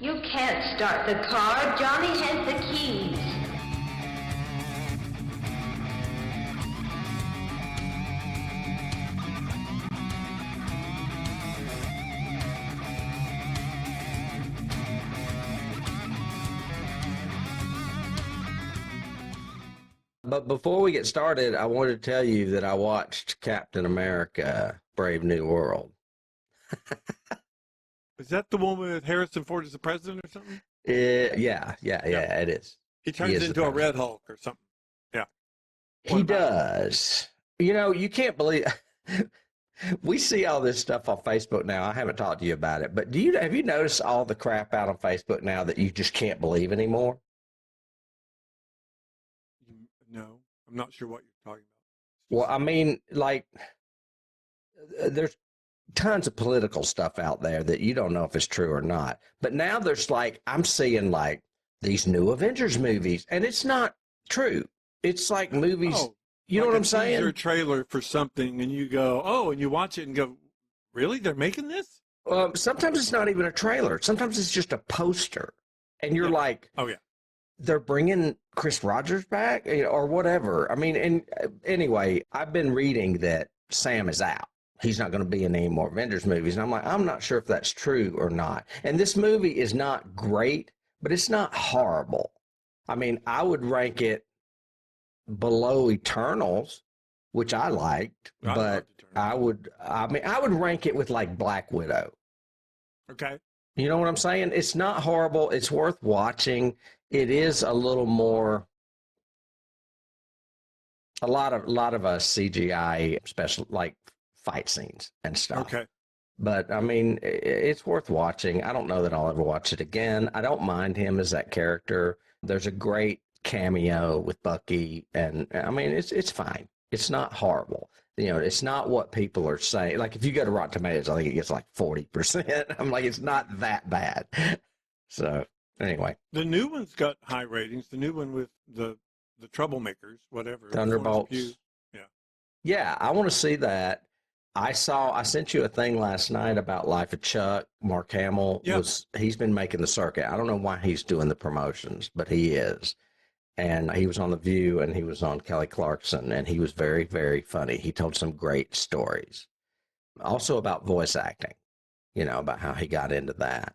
You can't start the car. Johnny has the keys. But before we get started, I wanted to tell you that I watched Captain America: Brave New World. Is that the one with Harrison Ford as the president or something? Yeah, it is. He turns into a Red Hulk or something. Yeah. He does. You know, you can't believe we see all this stuff on Facebook now. I haven't talked to you about it, but have you noticed all the crap out on Facebook now that you just can't believe anymore? No, I'm not sure what you're talking about. Well, I mean, like, there's tons of political stuff out there that you don't know if it's true or not. But now there's like, I'm seeing like these new Avengers movies, and it's not true. It's like movies. Oh, you know what I'm saying? Teaser trailer for something, and you go, oh, and you watch it and go, really? They're making this? Sometimes it's not even a trailer. Sometimes it's just a poster, and you're like, oh yeah, they're bringing Chris Rogers back, or whatever. I mean, and anyway, I've been reading that Sam is out. He's not going to be in any more Avengers movies. And I'm like, I'm not sure if that's true or not. And this movie is not great, but it's not horrible. I mean, I would rank it below Eternals, which I liked, but I would rank it with like Black Widow. Okay. You know what I'm saying? It's not horrible. It's worth watching. It is a little more, a lot of CGI special, like fight scenes and stuff. Okay. But I mean, it's worth watching. I don't know that I'll ever watch it again. I don't mind him as that character. There's a great cameo with Bucky, and I mean, it's fine. It's not horrible. You know, it's not what people are saying. Like if you go to Rotten Tomatoes, I think it gets like 40%. I'm like, it's not that bad. So anyway, the new one's got high ratings. The new one with the troublemakers, whatever. Thunderbolts. Yeah, I want to see that. I sent you a thing last night about Life of Chuck. Mark Hamill he's been making the circuit. I don't know why he's doing the promotions, but he is. And he was on The View and he was on Kelly Clarkson, and he was very, very funny. He told some great stories. Also about voice acting, about how he got into that.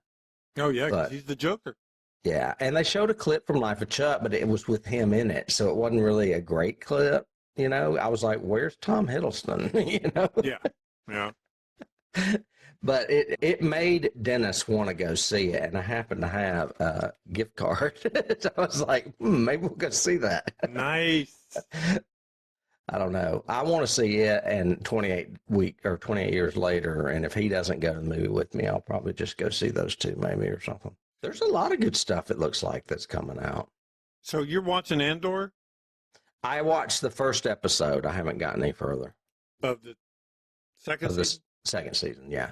Oh, yeah, because he's the Joker. Yeah, and they showed a clip from Life of Chuck, but it was with him in it, so it wasn't really a great clip. I was like, where's Tom Hiddleston? Yeah. But it made Dennis want to go see it, and I happened to have a gift card. So I was like, maybe we'll go see that. Nice. I don't know. I want to see it, and 28 years later, and if he doesn't go to the movie with me, I'll probably just go see those two maybe or something. There's a lot of good stuff, it looks like, that's coming out. So you're watching Andor? I watched the first episode. I haven't gotten any further. Of the second season? Second season, yeah.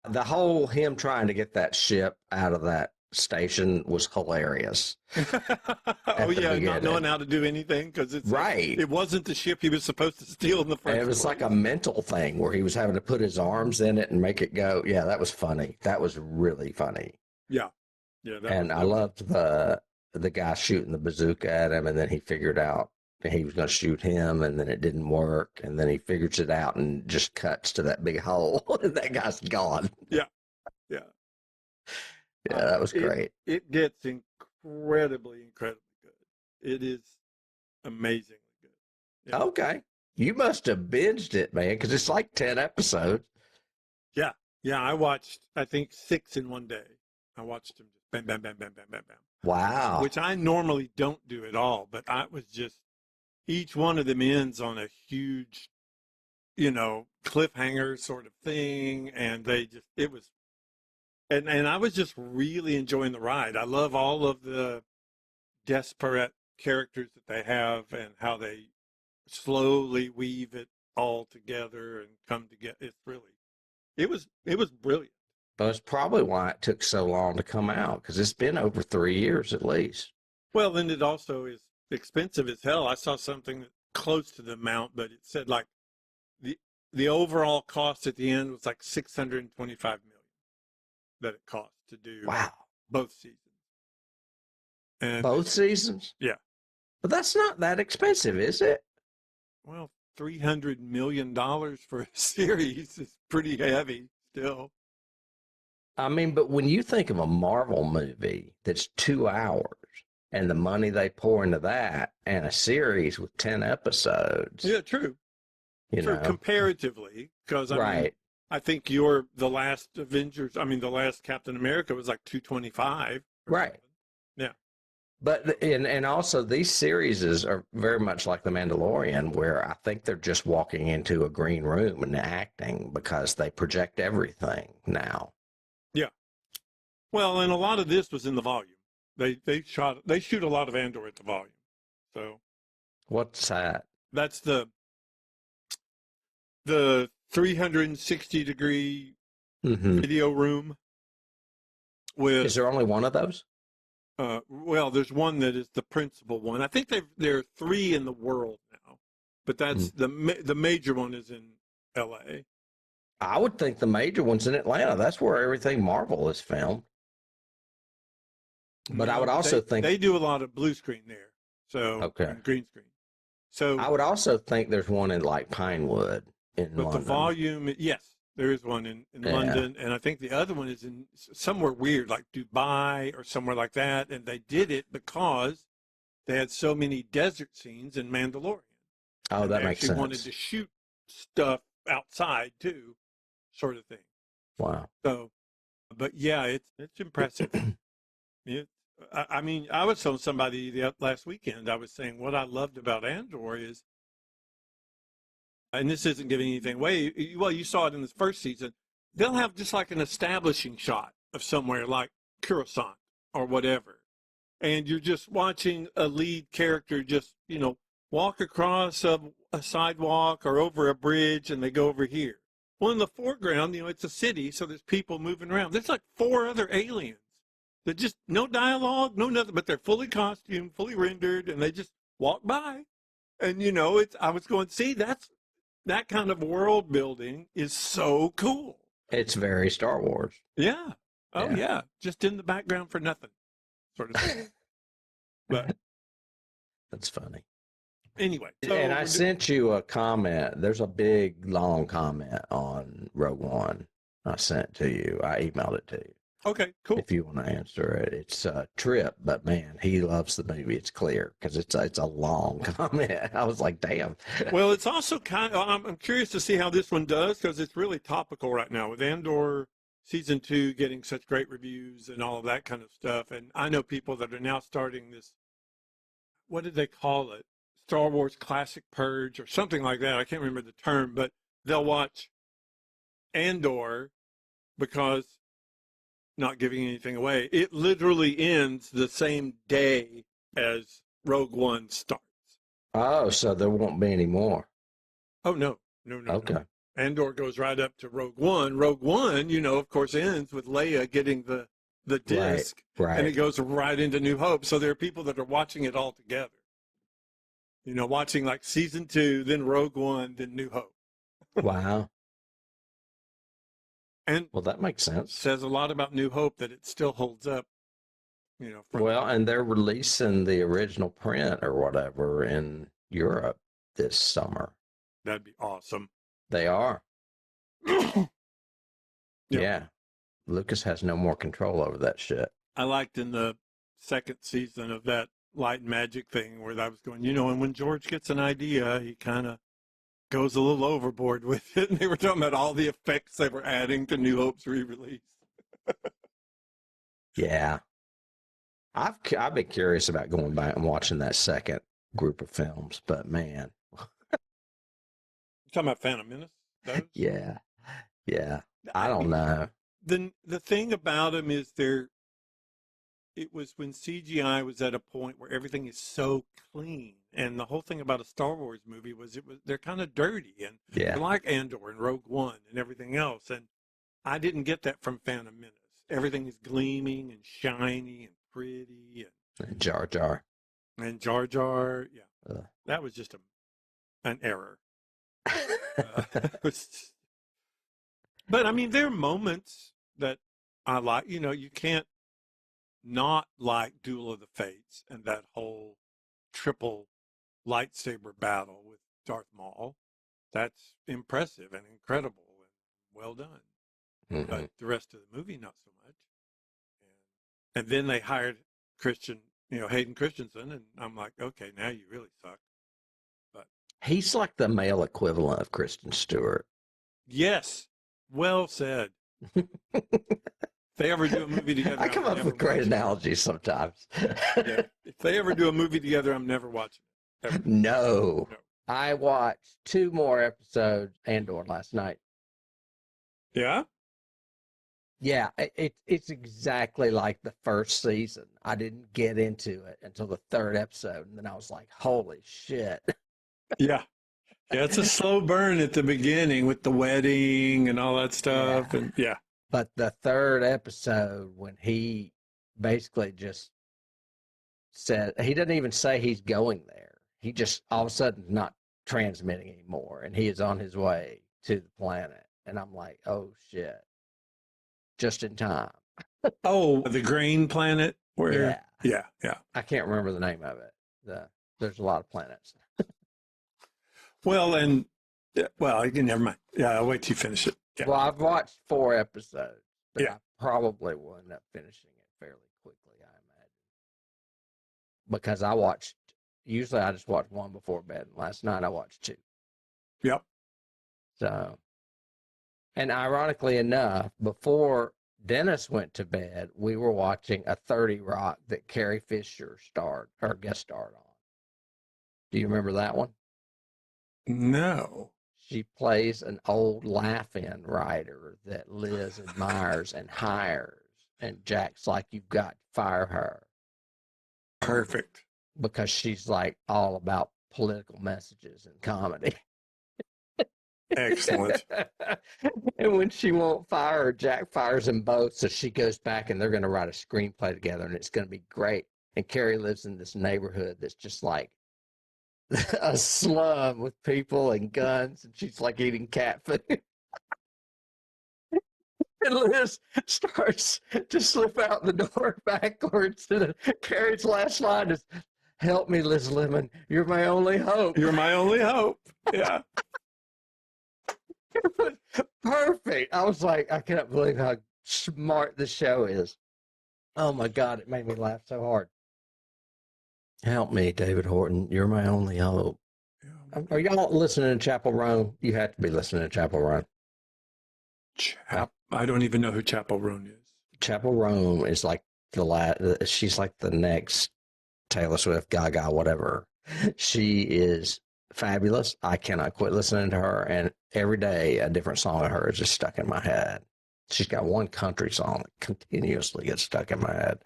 The whole him trying to get that ship out of that station was hilarious. Oh, yeah, not knowing how to do anything because it's right. It wasn't the ship he was supposed to steal in the first place. It was like a mental thing where he was having to put his arms in it and make it go. Yeah, that was funny. That was really funny. Yeah. And I loved the guy shooting the bazooka at him, and then he figured out he was going to shoot him, and then it didn't work, and then he figures it out and just cuts to that big hole, and that guy's gone. Yeah. Yeah, that was great. It gets incredibly good. It is amazingly good. Yeah. Okay. You must have binged it, man, because it's like 10 episodes. Yeah. I watched, I think, 6 in one day. I watched them just bam, bam, bam, bam, bam, bam, bam. Wow. Which I normally don't do at all, but I was just, each one of them ends on a huge, cliffhanger sort of thing, and it was, and I was just really enjoying the ride. I love all of the desperate characters that they have and how they slowly weave it all together and come together. It was brilliant. But it's probably why it took so long to come out, because it's been over 3 years at least. Well, then it also is expensive as hell. I saw something close to the amount, but it said like the overall cost at the end was like $625 million that it cost to do Wow. both seasons. And Both seasons? Yeah. But that's not that expensive, is it? Well, $300 million for a series is pretty heavy still. I mean, but when you think of a Marvel movie that's 2 hours and the money they pour into that and a series with 10 episodes. Yeah, true. You True, know, comparatively, because I mean, right. I think the last Avengers, I mean, the last Captain America was like 225. Right. Something. Yeah. But and also these series are very much like The Mandalorian, where I think they're just walking into a green room and acting because they project everything now. Yeah. Well, and a lot of this was in the volume. They shoot a lot of Andor at the volume. So What's that? that's the 360-degree video room with. Is there only one of those? Well, there's one that is the principal one. I think there are 3 in the world now, but that's the major one is in L.A. I would think the major one's in Atlanta. That's where everything Marvel is filmed. But No, I would also think they do a lot of blue screen there, so okay, green screen. So I would also think there's one in like Pinewood in but London. the volume, yes, there is one in London, and I think the other one is in somewhere weird like Dubai or somewhere like that. And they did it because they had so many desert scenes in Mandalorian. Oh, and that they makes actually sense. wanted to shoot stuff outside too, sort of thing. Wow. So, but yeah, it's impressive. I mean, I was telling somebody last weekend, I was saying what I loved about Andor is, and this isn't giving anything away, well, you saw it in the first season, they'll have just like an establishing shot of somewhere like Coruscant or whatever. And you're just watching a lead character just, walk across a sidewalk or over a bridge and they go over here. Well, in the foreground, it's a city, so there's people moving around. There's like 4 other aliens. They're just no dialogue, no nothing, but they're fully costumed, fully rendered, and they just walk by. And I was going, see, that kind of world building is so cool. It's very Star Wars. Yeah. Oh yeah. Just in the background for nothing, sort of thing. But that's funny. Anyway, and I sent you a comment. There's a big long comment on Rogue One. I sent to you. I emailed it to you. Okay, cool. If you want to answer it, it's a Trip, but man, he loves the movie. It's clear because it's a long comment. I was like, damn. Well, it's also I'm curious to see how this one does because it's really topical right now with Andor season 2 getting such great reviews and all of that kind of stuff. And I know people that are now starting this. What did they call it? Star Wars Classic Purge or something like that. I can't remember the term, but they'll watch Andor because. Not giving anything away, it literally ends the same day as Rogue One starts. Oh, so there won't be any more. Oh, no. Okay. No. Andor goes right up to Rogue One. Rogue One, of course, ends with Leia getting the disc, right. And it goes right into New Hope. So there are people that are watching it all together. Watching like season 2, then Rogue One, then New Hope. Wow. And well, that makes sense. Says a lot about New Hope that it still holds up. And they're releasing the original print or whatever in Europe this summer. That'd be awesome. They are. Yep. Yeah. Lucas has no more control over that shit. I liked in the second season of that light magic thing where I was going, and when George gets an idea, he kind of goes a little overboard with it. And they were talking about all the effects they were adding to New Hope's re-release. Yeah. I've been curious about going back and watching that second group of films, but man. You talking about Phantom Menace? Those? Yeah. I don't know. The thing about them is it was when CGI was at a point where everything is so clean. And the whole thing about a Star Wars movie was they're kind of dirty and they're like Andor and Rogue One and everything else. And I didn't get that from Phantom Menace. Everything is gleaming and shiny and pretty and Jar Jar. And Jar Jar, yeah. That was just an error. But I mean, there are moments that I like, you can't not like Duel of the Fates and that whole triple lightsaber battle with Darth Maul. That's impressive and incredible and well done. Mm-hmm. But the rest of the movie, not so much. And then they hired Hayden Christensen, and I'm like, okay, now you really suck. But he's like the male equivalent of Kristen Stewart. Yes, well said. If they ever do a movie together, I come up with great analogies sometimes. Yeah. If they ever do a movie together, I'm never watching it. Ever. No. I watched 2 more episodes Andor last night. Yeah? Yeah, it's exactly like the first season. I didn't get into it until the 3rd episode, and then I was like, holy shit. Yeah. Yeah, it's a slow burn at the beginning with the wedding and all that stuff. Yeah. And yeah. But the 3rd episode, when he basically just said, he doesn't even say he's going there. He just all of a sudden is not transmitting anymore, and he is on his way to the planet. And I'm like, oh shit. Just in time. Oh, the grain planet? Where? Yeah. I can't remember the name of it. There's a lot of planets. Well, never mind. Yeah, I'll wait till you finish it. Yeah. Well, I've watched 4 episodes, but Yeah. I probably will end up finishing it fairly quickly, I imagine. Because usually I just watch 1 before bed. And last night I watched 2. Yep. So, and ironically enough, before Dennis went to bed, we were watching a 30 Rock that Carrie Fisher guest starred on. Do you remember that one? No. She plays an old laugh-in writer that Liz admires and hires. And Jack's like, you've got to fire her. Perfect. Because she's like all about political messages and comedy. Excellent. And when she won't fire her, Jack fires them both. So she goes back and they're going to write a screenplay together and it's going to be great. And Carrie lives in this neighborhood that's just like a slum with people and guns, and she's like eating cat food. And Liz starts to slip out the door backwards. And Carrie's last line is, help me, Liz Lemon. You're my only hope. You're my only hope. Yeah. Perfect. I was like, I cannot believe how smart this show is. Oh my God, it made me laugh so hard. Help me, David Horton. You're my only hope. Yeah. Are y'all listening to Chappell Roan? You have to be listening to Chappell Roan. I don't even know who Chappell Roan is. Chappell Roan is like she's like the next Taylor Swift, Gaga, whatever. She is fabulous. I cannot quit listening to her, and every day a different song of hers is just stuck in my head. She's got one country song that continuously gets stuck in my head,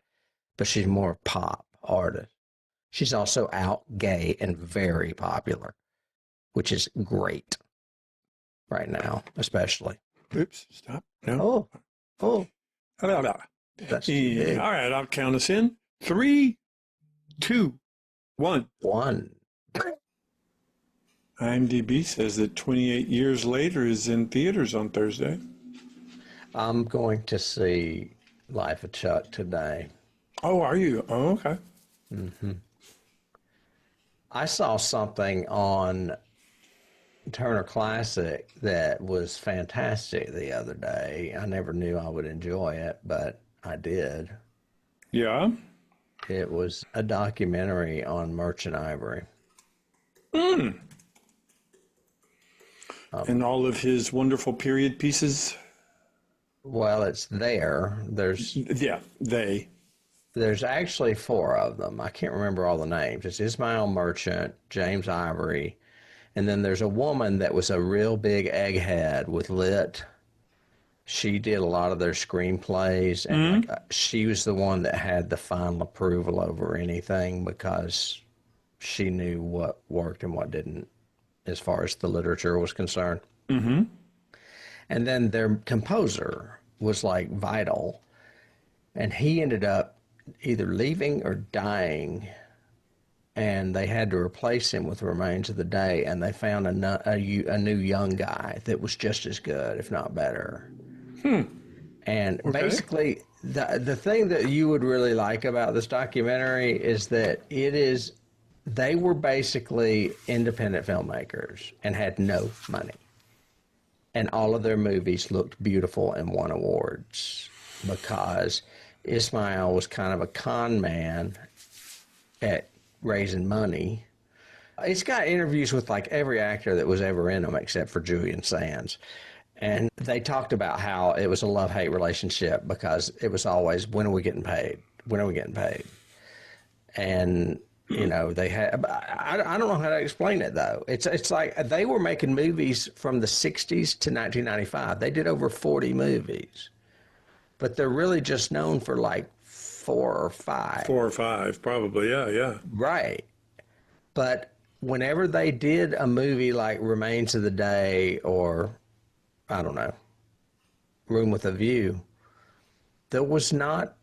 but she's more pop artist. She's also out, gay, and very popular, which is great right now, especially. Oops, stop. No. Oh. That's all right, I'll count us in. 3, 2, 1. 1. IMDb says that 28 Years Later is in theaters on Thursday. I'm going to see Life of Chuck today. Oh, are you? Oh, okay. Mm-hmm. I saw something on Turner Classic that was fantastic the other day. I never knew I would enjoy it, but I did. Yeah? It was a documentary on Merchant Ivory. And all of his wonderful period pieces? Well, it's there. There's actually 4 of them. I can't remember all the names. It's Ismail Merchant, James Ivory, and then there's a woman that was a real big egghead with Lit. She did a lot of their screenplays, and she was the one that had the final approval over anything because she knew what worked and what didn't as far as the literature was concerned. Mm-hmm. And then their composer was like vital, and he ended up either leaving or dying, and they had to replace him with Remains of the Day, and they found a new young guy that was just as good, if not better. And basically, the thing that you would really like about this documentary is that they were basically independent filmmakers and had no money. And all of their movies looked beautiful and won awards because Ismail was kind of a con man at raising money. It's got interviews with like every actor that was ever in them except for Julian Sands. And they talked about how it was a love-hate relationship because it was always, when are we getting paid? When are we getting paid? And, you know, they had, I don't know how to explain it, though. It's like they were making movies from the 60s to 1995. They did over 40 movies. But they're really just known for like 4 or 5. 4 or 5, probably, yeah. Right. But whenever they did a movie like Remains of the Day or, I don't know, Room with a View, there was not,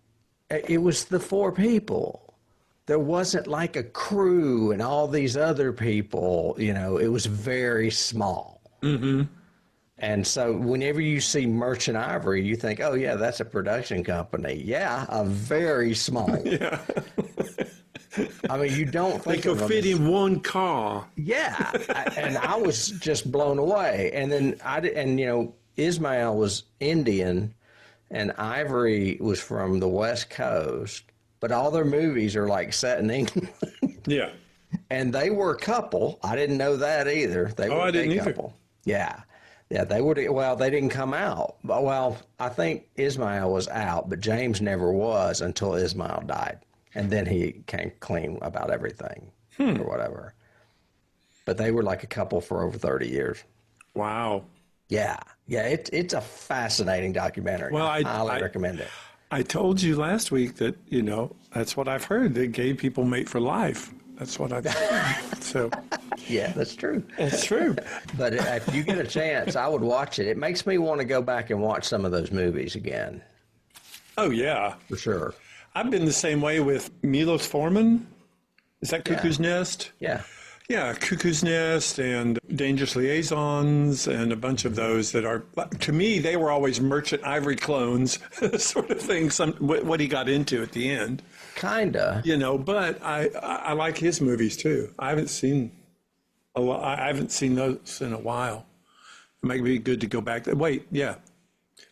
it was the 4 people. There wasn't like a crew and all these other people, you know, it was very small. Mm-hmm. And so whenever you see Merchant Ivory, you think, oh, yeah, that's a production company. Yeah, a very small. Yeah. I mean, you don't think they could fit in one car. Yeah, and I was just blown away. And then you know, Ismail was Indian, and Ivory was from the West Coast. But all their movies are like set in England. Yeah. And they were a couple. I didn't know that either. They were I didn't a couple. Yeah. Yeah, they were. Well, they didn't come out. Well, I think Ismail was out, but James never was until Ismail died. And then he came clean about everything or whatever. But they were like a couple for over 30 years. Wow. Yeah. Yeah, it's a fascinating documentary. Well, I highly recommend it. I told you last week that, you know, that's what I've heard, that gay people mate for life. That's what I've heard. So, yeah, that's true. it's true. But if you get a chance, I would watch it. It makes me want to go back and watch some of those movies again. Oh, yeah. For sure. I've been the same way with Milos Forman. Is that Cuckoo's Nest? Yeah. Yeah, Cuckoo's Nest and Dangerous Liaisons and a bunch of those that are, to me, they were always Merchant Ivory clones, sort of thing, what he got into at the end. Kinda. You know, but I like his movies too. I haven't seen those in a while. It might be good to go back. Wait, yeah.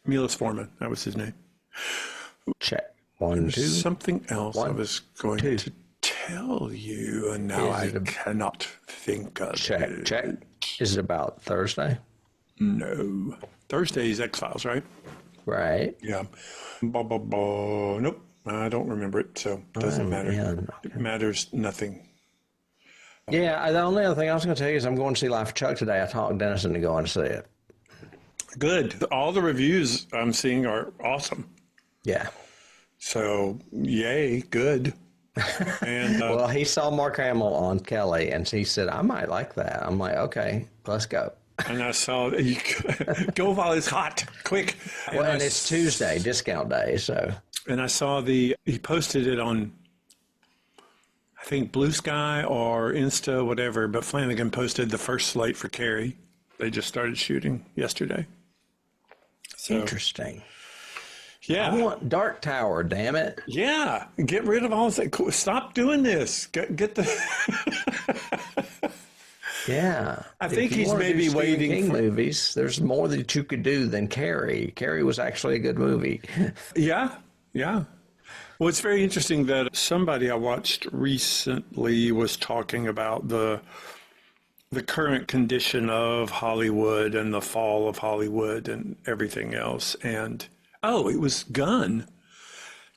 Milos Forman, that was his name. Check. 1, 2. Something else I 1, was going 2. to tell you, and now I cannot think of it. Check. Is it about Thursday? No. Thursday's X-Files, right? Right. Yeah. Nope. I don't remember it, so it doesn't matter. Man. It matters nothing. Yeah, the only other thing I was going to tell you is I'm going to see Life of Chuck today. I talked Dennis into going to see it. Good. All the reviews I'm seeing are awesome. Yeah. So, yay, good. And well, he saw Mark Hamill on Kelly, and he said, I might like that. I'm like, okay, let's go. And I saw, go while it's hot, quick. Well, and it's Tuesday, discount day, so. And I saw he posted it on, I think, Blue Sky or Insta, whatever, but Flanagan posted the first slate for Carrie. They just started shooting yesterday. So, interesting. Yeah. I want Dark Tower, damn it. Yeah. Get rid of all this. Stop doing this. Get the... Yeah. I think he's maybe waiting King movies. There's more that you could do than Carrie. Carrie was actually a good movie. Yeah. Yeah. Well, it's very interesting that somebody I watched recently was talking about the current condition of Hollywood and the fall of Hollywood and everything else. And it was Gunn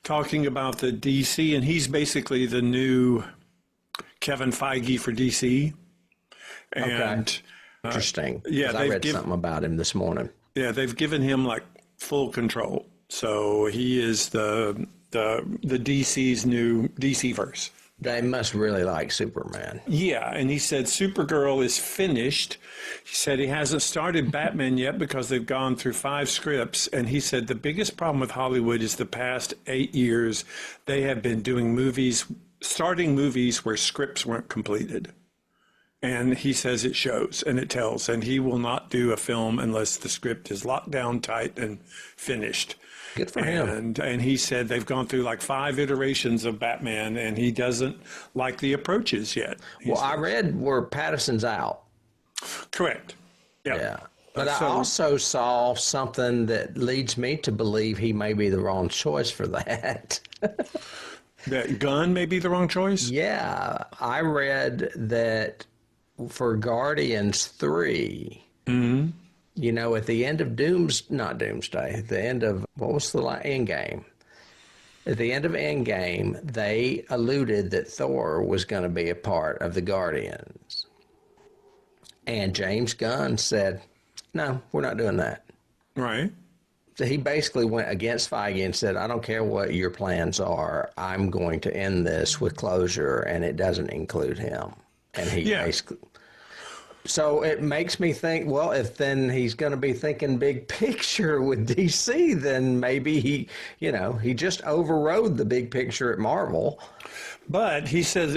talking about the DC, and he's basically the new Kevin Feige for DC. And okay. Interesting. Yeah, I read something about him this morning. Yeah, they've given him like full control. So he is the DC's new DC-verse. They must really like Superman. Yeah, and he said Supergirl is finished. He said he hasn't started Batman yet because they've gone through 5 scripts. And he said the biggest problem with Hollywood is the past 8 years they have been doing starting movies where scripts weren't completed. And he says it shows and it tells. And he will not do a film unless the script is locked down tight and finished. Good for him. And he said they've gone through like 5 iterations of Batman, and he doesn't like the approaches yet. Well, I read where Patterson's out. Correct. Yep. Yeah. But I also saw something that leads me to believe he may be the wrong choice for that. That Gunn may be the wrong choice? Yeah. I read that for Guardians 3, you know, at the end of not Doomsday, at the end of, what was the Endgame? At the end of Endgame, they alluded that Thor was going to be a part of the Guardians. And James Gunn said, no, we're not doing that. Right. So he basically went against Feige and said, I don't care what your plans are. I'm going to end this with closure, and it doesn't include him. And he basically... So it makes me think, well, if then he's going to be thinking big picture with DC, then maybe he just overrode the big picture at Marvel. But he says,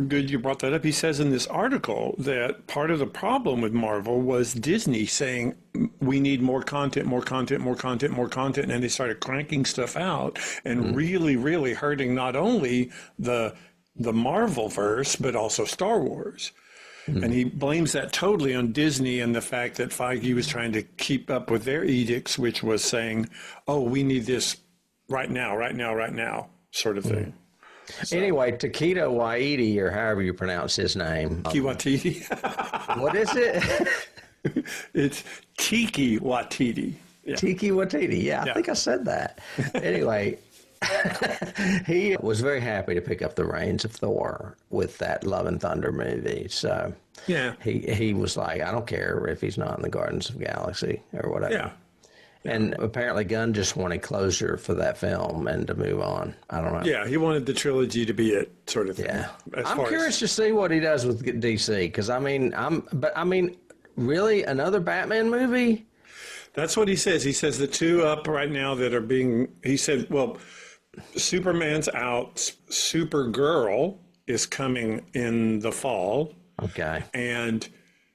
good you brought that up, he says in this article that part of the problem with Marvel was Disney saying, we need more content, more content, more content, more content, and they started cranking stuff out and really, really hurting not only the Marvel-verse, but also Star Wars. And he blames that totally on Disney and the fact that Feige was trying to keep up with their edicts, which was saying, oh, we need this right now, right now, right now, sort of thing. So. Anyway, Taika Waititi, or however you pronounce his name. Waititi. What is it? It's Tiki Waititi. Yeah. Tiki Waititi. Yeah, I think I said that. Anyway, he was very happy to pick up the reins of Thor with that Love and Thunder movie. So he was like, I don't care if he's not in the Guardians of the Galaxy or whatever. Yeah. And apparently Gunn just wanted closure for that film and to move on. I don't know. Yeah, he wanted the trilogy to be it, sort of thing. Yeah. I'm curious to see what he does with DC, because I mean, really, another Batman movie? That's what he says. He says the 2 up right now that are being, he said, well, Superman's out, Supergirl is coming in the fall. Okay. And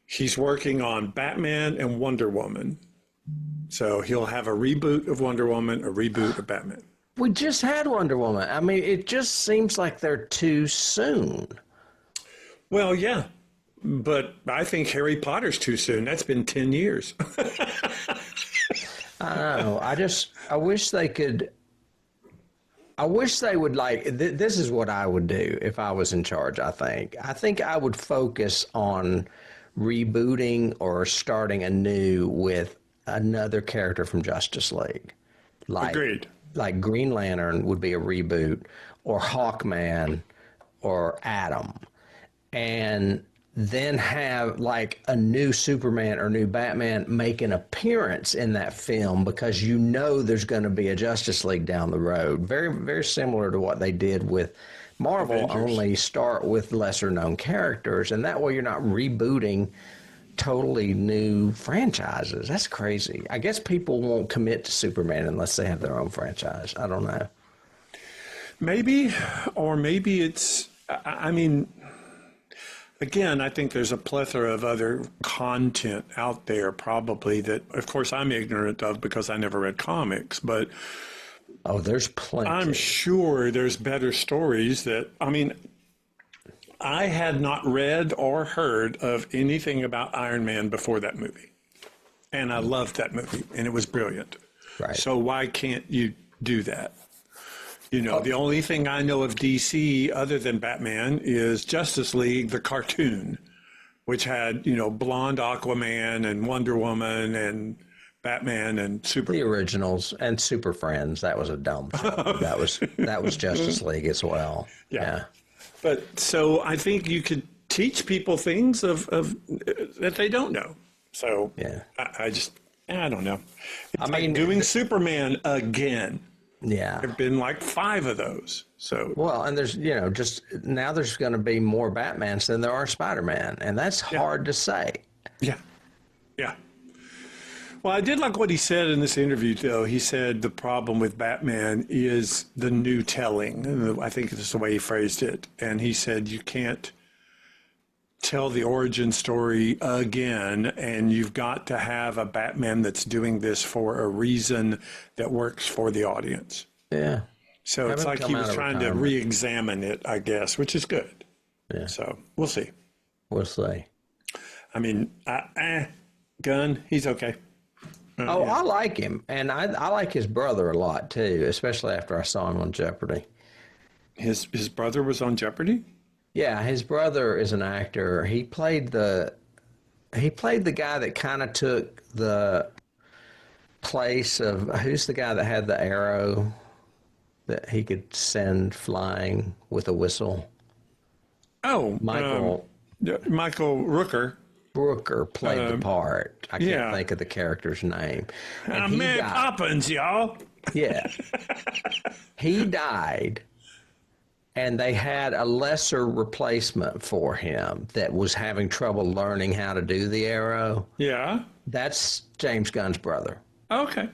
he's working on Batman and Wonder Woman. So he'll have a reboot of Wonder Woman, a reboot of Batman. We just had Wonder Woman. I mean, it just seems like they're too soon. Well, yeah. But I think Harry Potter's too soon. That's been 10 years. I know. I wish they could. I wish they would this is what I would do if I was in charge, I think I would focus on rebooting or starting anew with another character from Justice League. Agreed. Like Green Lantern would be a reboot, or Hawkman, or Atom. And then have like a new Superman or new Batman make an appearance in that film, because you know there's going to be a Justice League down the road. Very, very similar to what they did with Marvel, only start with lesser known characters. And that way you're not rebooting totally new franchises. That's crazy. I guess people won't commit to Superman unless they have their own franchise. I don't know. Maybe, or maybe it's, I mean, again, I think there's a plethora of other content out there probably that, of course, I'm ignorant of because I never read comics, but there's plenty. I'm sure there's better stories that, I mean, I had not read or heard of anything about Iron Man before that movie. And I loved that movie, and it was brilliant. Right. So why can't you do that? You know, the only thing I know of DC other than Batman is Justice League, the cartoon, which had, you know, blonde Aquaman and Wonder Woman and Batman and Superman. The originals and Super Friends. That was a dumb show. that was Justice League as well. Yeah. But so I think you could teach people things of that they don't know. So I don't know. It's like doing Superman again. Yeah. There have been like 5 of those. So well, and there's, you know, just now there's going to be more Batmans than there are Spider-Man, and that's hard to say. Yeah. Yeah. Well, I did like what he said in this interview, though. He said the problem with Batman is the new telling. I think that's the way he phrased it. And he said you can't tell the origin story again, and you've got to have a Batman that's doing this for a reason that works for the audience. Yeah. So Have it's him like come he out was of trying to retirement. re-examine it, I guess, which is good. Yeah. So we'll see. We'll see. I mean, Gunn, he's okay. Oh, I like him. And I like his brother a lot, too, especially after I saw him on Jeopardy. His brother was on Jeopardy? Yeah, his brother is an actor. He played the guy that kind of took the place of, who's the guy that had the arrow that he could send flying with a whistle? Oh, Michael Rooker. Brooker played the part. I can't yeah. think of the character's name. And he Mary died. Poppins, y'all. Yeah. He died, and they had a lesser replacement for him that was having trouble learning how to do the arrow. Yeah. That's James Gunn's brother. Okay.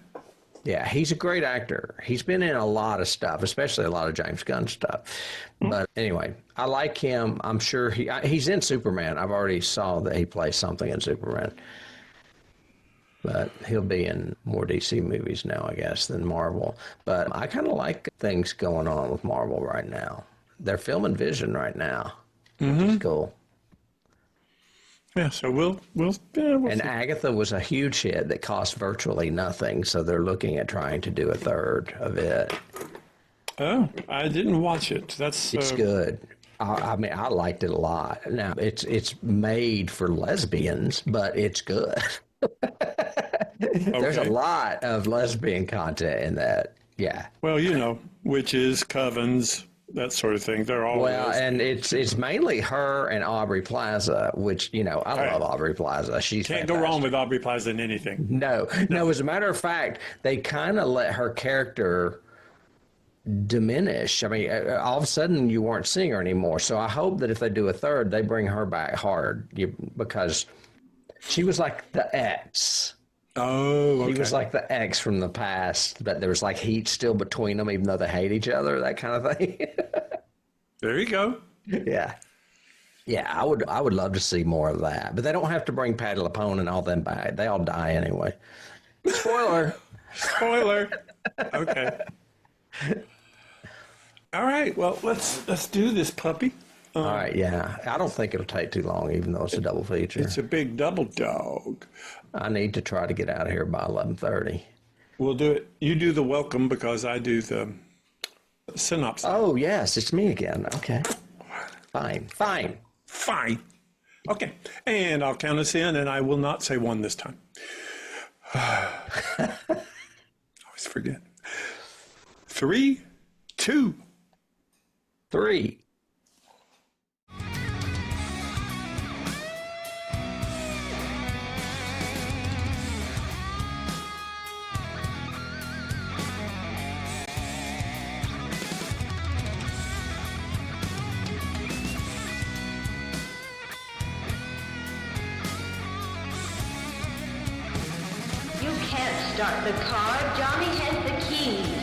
Yeah, he's a great actor. He's been in a lot of stuff, especially a lot of James Gunn stuff. But anyway, I like him. I'm sure he's in Superman. I've already saw that he plays something in Superman. But he'll be in more DC movies now, I guess, than Marvel. But I kind of like things going on with Marvel right now. They're filming Vision right now, which is cool. Yeah, so we'll And see. Agatha was a huge hit that cost virtually nothing, so they're looking at trying to do a third of it. Oh, I didn't watch it. That's It's good. I mean, I liked it a lot. Now, it's made for lesbians, but it's good. There's a Okay. lot of lesbian content in that. Yeah. Well, witches, covens, that sort of thing. They're all Well, and it's mainly her and Aubrey Plaza, which, I love Aubrey Plaza. She's can't go fantastic. wrong with Aubrey Plaza in anything. No. As a matter of fact, they kind of let her character diminish. I mean, all of a sudden you weren't seeing her anymore. So I hope that if they do a third, they bring her back hard because she was like the ex. Oh, okay. He was like the ex from the past, but there was like heat still between them, even though they hate each other, that kind of thing. There you go. Yeah. Yeah, I would love to see more of that. But they don't have to bring Patti LuPone and all them back. They all die anyway. Spoiler. Spoiler. Okay. All right. Well, let's do this, puppy. All right, yeah. I don't think it'll take too long, even though it's a double feature. It's a big double dog. I need to try to get out of here by 11:30. We'll do it. You do the welcome because I do the synopsis. Oh, yes, it's me again. Okay. Fine. Fine. Okay. And I'll count us in, and I will not say one this time. Always forget. 3, 2. 3. You can't start the car. Johnny has the keys.